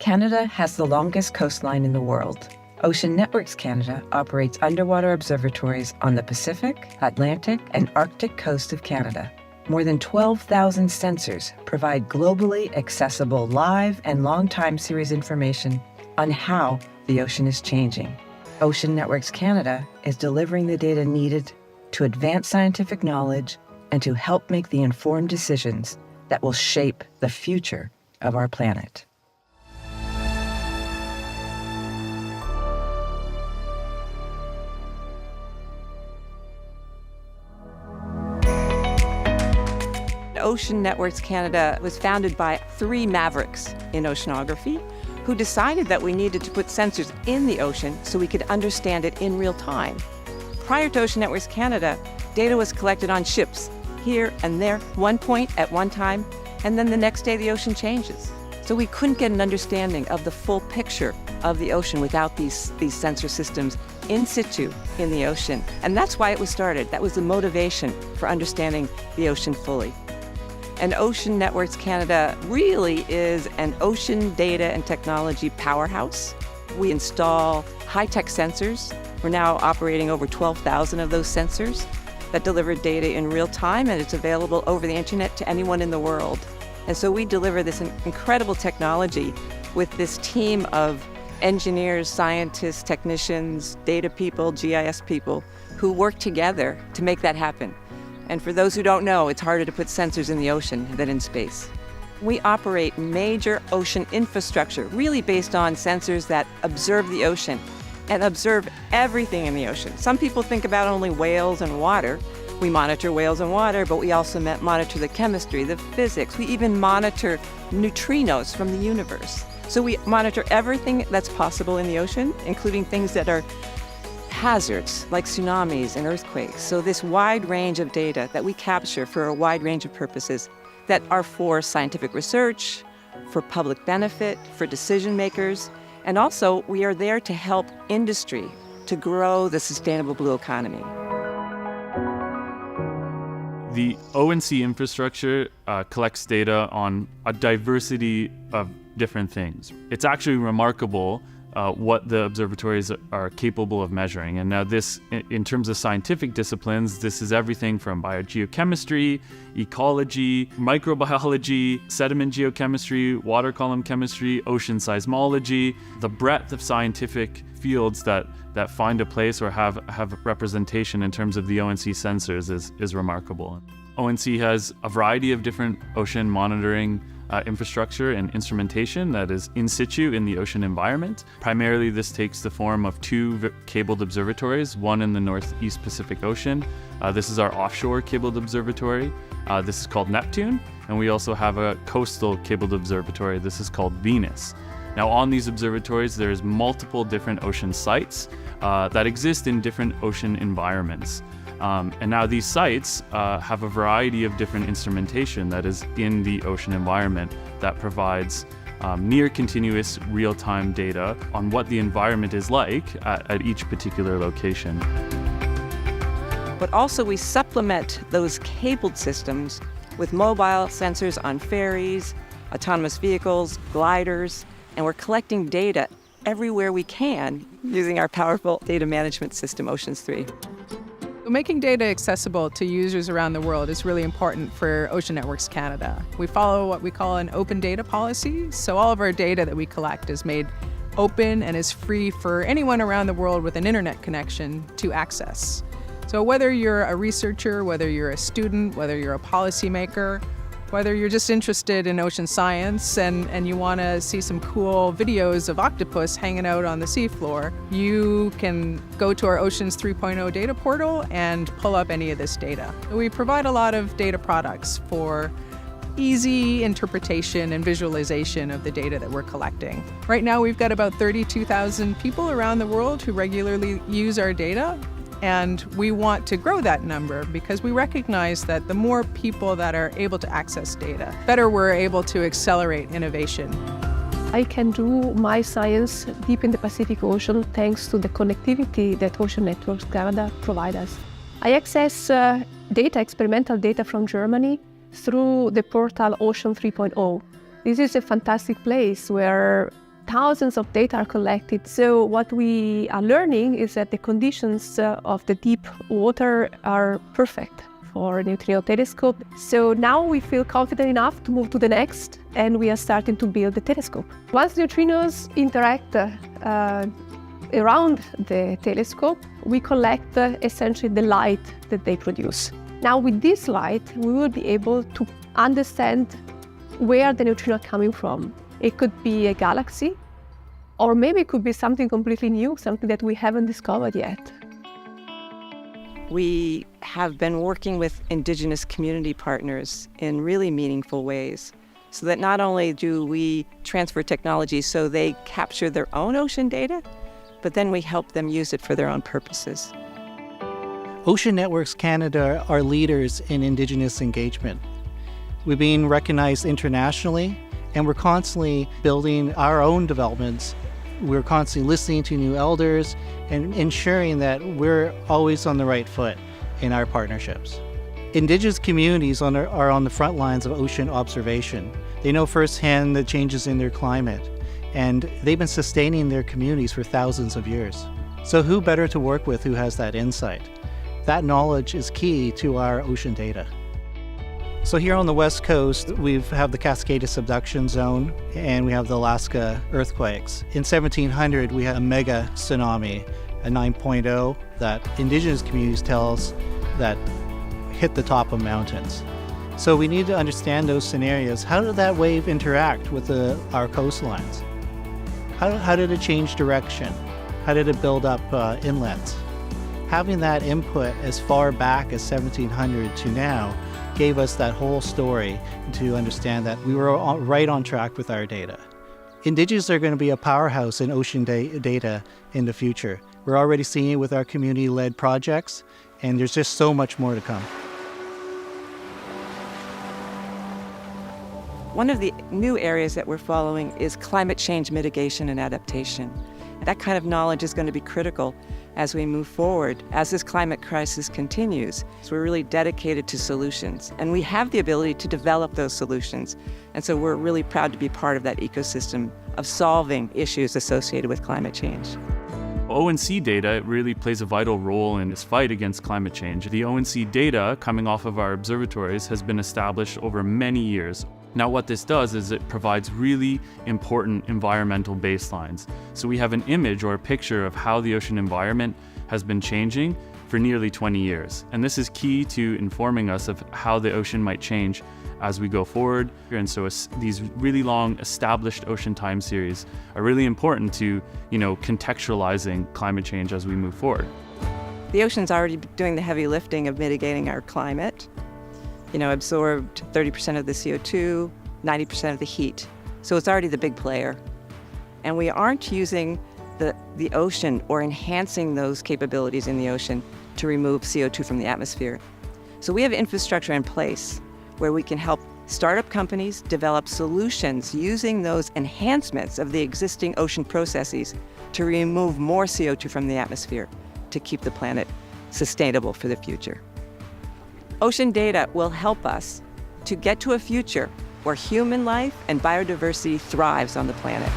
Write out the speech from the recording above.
Canada has the longest coastline in the world. Ocean Networks Canada operates underwater observatories on the Pacific, Atlantic, and Arctic coast of Canada. More than 12,000 sensors provide globally accessible live and long-time series information on how the ocean is changing. Ocean Networks Canada is delivering the data needed to advance scientific knowledge and to help make the informed decisions that will shape the future of our planet. Ocean Networks Canada was founded by 3 mavericks in oceanography who decided that we needed to put sensors in the ocean so we could understand it in real time. Prior to Ocean Networks Canada, data was collected on ships here and there, one point at one time, and then the next day the ocean changes. So we couldn't get an understanding of the full picture of the ocean without these sensor systems in situ in the ocean. And that's why it was started. That was the motivation for understanding the ocean fully. And Ocean Networks Canada really is an ocean data and technology powerhouse. We install high-tech sensors. We're now operating over 12,000 of those sensors that deliver data in real time, and it's available over the internet to anyone in the world. And so we deliver this incredible technology with this team of engineers, scientists, technicians, data people, GIS people who work together to make that happen. And for those who don't know, it's harder to put sensors in the ocean than in space. We operate major ocean infrastructure, really based on sensors that observe the ocean and observe everything in the ocean. Some people think about only whales and water. We monitor whales and water, but we also monitor the chemistry, the physics. We even monitor neutrinos from the universe. So we monitor everything that's possible in the ocean, including things that are hazards like tsunamis and earthquakes. So this wide range of data that we capture for a wide range of purposes that are for scientific research, for public benefit, for decision makers, and also we are there to help industry to grow the sustainable blue economy. The ONC infrastructure collects data on a diversity of different things. It's actually remarkable what the observatories are capable of measuring. And now this, in terms of scientific disciplines, this is everything from biogeochemistry, ecology, microbiology, sediment geochemistry, water column chemistry, ocean seismology. The breadth of scientific fields that find a place or have representation in terms of the ONC sensors is remarkable. ONC has a variety of different ocean monitoring infrastructure and instrumentation that is in situ in the ocean environment. Primarily, this takes the form of 2 cabled observatories, one in the Northeast Pacific Ocean. This is our offshore cabled observatory. This is called Neptune. And we also have a coastal cabled observatory. This is called Venus. Now, on these observatories, there's multiple different ocean sites that exist in different ocean environments. And now these sites have a variety of different instrumentation that is in the ocean environment that provides near continuous real-time data on what the environment is like at each particular location. But also we supplement those cabled systems with mobile sensors on ferries, autonomous vehicles, gliders, and we're collecting data everywhere we can using our powerful data management system, Oceans 3. Making data accessible to users around the world is really important for Ocean Networks Canada. We follow what we call an open data policy, so all of our data that we collect is made open and is free for anyone around the world with an internet connection to access. So whether you're a researcher, whether you're a student, whether you're a policymaker, whether you're just interested in ocean science and you want to see some cool videos of octopus hanging out on the seafloor, you can go to our Oceans 3.0 data portal and pull up any of this data. We provide a lot of data products for easy interpretation and visualization of the data that we're collecting. Right now, we've got about 32,000 people around the world who regularly use our data. And we want to grow that number because we recognize that the more people that are able to access data, better we're able to accelerate innovation. I can do my science deep in the Pacific Ocean thanks to the connectivity that Ocean Networks Canada provides us. I access experimental data from Germany through the portal Ocean 3.0. This is a fantastic place where thousands of data are collected. So what we are learning is that the conditions of the deep water are perfect for a neutrino telescope. So now we feel confident enough to move to the next, and we are starting to build the telescope. Once neutrinos interact around the telescope, we collect essentially the light that they produce. Now with this light, we will be able to understand where the neutrino are coming from. It could be a galaxy, or maybe it could be something completely new, something that we haven't discovered yet. We have been working with Indigenous community partners in really meaningful ways, so that not only do we transfer technology so they capture their own ocean data, but then we help them use it for their own purposes. Ocean Networks Canada are leaders in Indigenous engagement. We've been recognized internationally, and we're constantly building our own developments. We're constantly listening to new elders and ensuring that we're always on the right foot in our partnerships. Indigenous communities are on the front lines of ocean observation. They know firsthand the changes in their climate, and they've been sustaining their communities for thousands of years. So who better to work with who has that insight? That knowledge is key to our ocean data. So here on the West Coast, we have the Cascade Subduction Zone, and we have the Alaska earthquakes. In 1700, we had a mega tsunami, a 9.0, that Indigenous communities tell us that hit the top of mountains. So we need to understand those scenarios. How did that wave interact with our coastlines? How did it change direction? How did it build up inlets? Having that input as far back as 1700 to now gave us that whole story to understand that we were right on track with our data. Indigenous are going to be a powerhouse in ocean data in the future. We're already seeing it with our community-led projects, and there's just so much more to come. One of the new areas that we're following is climate change mitigation and adaptation. That kind of knowledge is going to be critical as we move forward, as this climate crisis continues. So we're really dedicated to solutions, and we have the ability to develop those solutions. And so we're really proud to be part of that ecosystem of solving issues associated with climate change. ONC data really plays a vital role in this fight against climate change. The ONC data coming off of our observatories has been established over many years. Now what this does is it provides really important environmental baselines. So we have an image or a picture of how the ocean environment has been changing for nearly 20 years. And this is key to informing us of how the ocean might change as we go forward. And so these really long established ocean time series are really important to, contextualizing climate change as we move forward. The ocean's already doing the heavy lifting of mitigating our climate. Absorbed 30% of the CO2, 90% of the heat. So it's already the big player. And we aren't using the ocean or enhancing those capabilities in the ocean to remove CO2 from the atmosphere. So we have infrastructure in place where we can help startup companies develop solutions using those enhancements of the existing ocean processes to remove more CO2 from the atmosphere to keep the planet sustainable for the future. Ocean data will help us to get to a future where human life and biodiversity thrives on the planet.